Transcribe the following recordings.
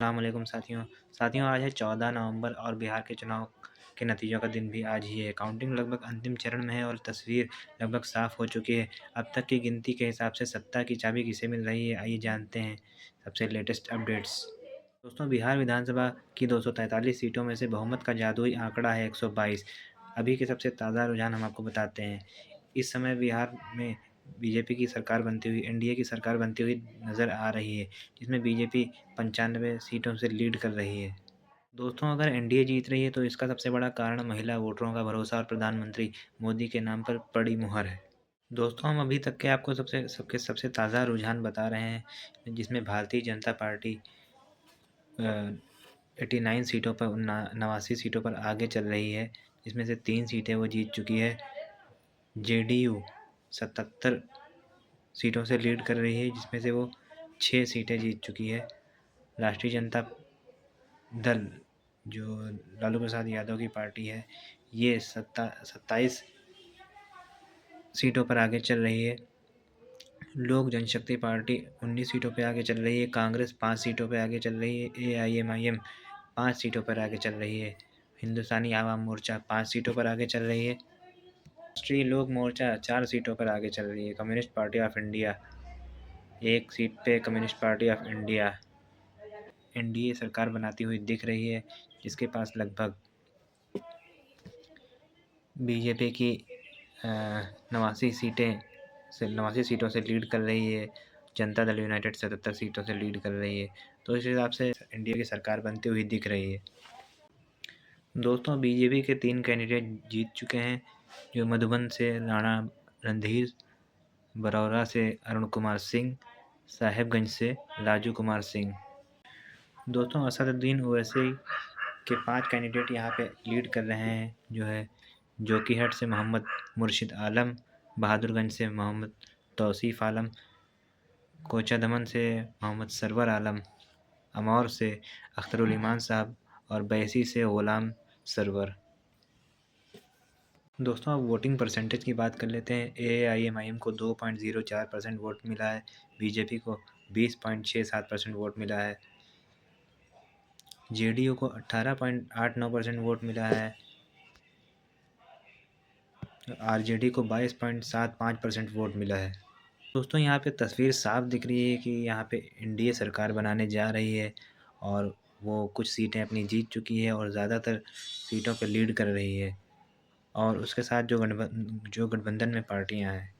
अस्सलाम वालेकुम साथियों आज है 14 नवंबर और बिहार के चुनाव के नतीजों का दिन भी आज ही है। काउंटिंग लगभग अंतिम चरण में है और तस्वीर लगभग साफ हो चुकी है। अब तक की गिनती के हिसाब से सत्ता की चाबी किसे मिल रही है, आइए जानते हैं सबसे लेटेस्ट अपडेट्स। दोस्तों, बिहार विधानसभा की 243 सीटों में से बहुमत का जादुई आंकड़ा है 122। अभी के सबसे ताज़ा रुझान हम आपको बताते हैं। इस समय बिहार में बीजेपी की सरकार बनती हुई एनडीए की सरकार बनती हुई नज़र आ रही है, जिसमें बीजेपी 95 सीटों से लीड कर रही है। दोस्तों, अगर एनडीए जीत रही है तो इसका सबसे बड़ा कारण महिला वोटरों का भरोसा और प्रधानमंत्री मोदी के नाम पर पड़ी मुहर है। दोस्तों, हम अभी तक के आपको सबसे ताज़ा रुझान बता रहे हैं, जिसमें भारतीय जनता पार्टी 89 सीटों पर 89 सीटों पर आगे चल रही है, जिसमें से 3 सीटें वो जीत चुकी है। जेडीयू 77 सीटों से लीड कर रही है, जिसमें से वो 6 सीटें जीत चुकी है। राष्ट्रीय जनता दल, जो लालू प्रसाद यादव की पार्टी है, ये 27 सीटों पर आगे चल रही है। लोक जनशक्ति पार्टी 19 सीटों पर आगे चल रही है। कांग्रेस 5 सीटों पर आगे चल रही है। एआईएमआईएम 5 सीटों पर आगे चल रही है। हिंदुस्तानी आवाम मोर्चा 5 सीटों पर आगे चल रही है। राष्ट्रीय लोक मोर्चा 4 सीटों पर आगे चल रही है। Communist party of India 1 seat पे communist party of India NDA सरकार बनाती हुई दिख रही है, जिसके पास लगभग बीजेपी की 89 सीटों से लीड कर रही है। जनता दल यूनाइटेड 77 सीटों से लीड कर रही है। तो इस हिसाब से इंडिया की सरकार बनती हुई दिख रही है। दोस्तों, बीजेपी के 3 कैंडिडेट जीत चुके हैं, जो मधुबन से राणा रणधीर, बरौरा से अरुण कुमार सिंह, साहेबगंज से राजू कुमार सिंह। दोस्तों, असदुद्दीन ओवैसी के 5 कैंडिडेट यहाँ पे लीड कर रहे हैं, जो है जोकीहाट से मोहम्मद मुर्शिद आलम, बहादुरगंज से मोहम्मद तौसीफ़ आलम, कोचादमन से मोहम्मद सरवर आलम, अमौर से अख्तरुल ईमान साहब और बैसी से ग़ुलाम सरवर। दोस्तों, अब वोटिंग परसेंटेज की बात कर लेते हैं। एआईएमआईएम को 2.04% वोट मिला है। बीजेपी को 20.67% वोट मिला है। जेडीयू को 18.89% वोट मिला है। आरजेडी को 22.75% वोट मिला है। दोस्तों, यहाँ पे तस्वीर साफ दिख रही है कि यहाँ पे एनडीए सरकार बनाने जा रही है और वो कुछ सीटें अपनी जीत चुकी है और ज़्यादातर सीटों पे लीड कर रही है। और उसके साथ जो गठबंधन में पार्टियां हैं,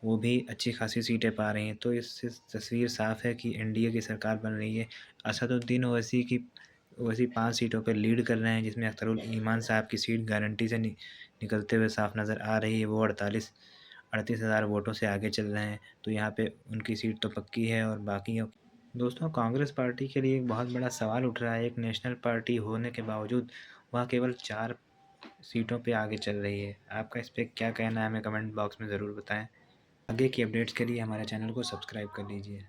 वो भी अच्छी खासी सीटें पा रही हैं। तो इससे तस्वीर साफ है कि एनडीए की सरकार बन रही है। असदुद्दीन ओवैसी 5 सीटों पर लीड कर रहे हैं, जिसमें अख्तरुल ईमान साहब की सीट गारंटी से निकलते हुए साफ नज़र आ रही है। वो 38 हज़ार वोटों से आगे चल रहे हैं। तो यहाँ पे उनकी सीट तो पक्की है और बाकी दोस्तों, कांग्रेस पार्टी के लिए एक बहुत बड़ा सवाल उठ रहा है। एक नेशनल पार्टी होने के बावजूद वह केवल 4 सीटों पे आगे चल रही है। आपका इस पर क्या कहना है, हमें कमेंट बॉक्स में ज़रूर बताएं। आगे की अपडेट्स के लिए हमारे चैनल को सब्सक्राइब कर लीजिए।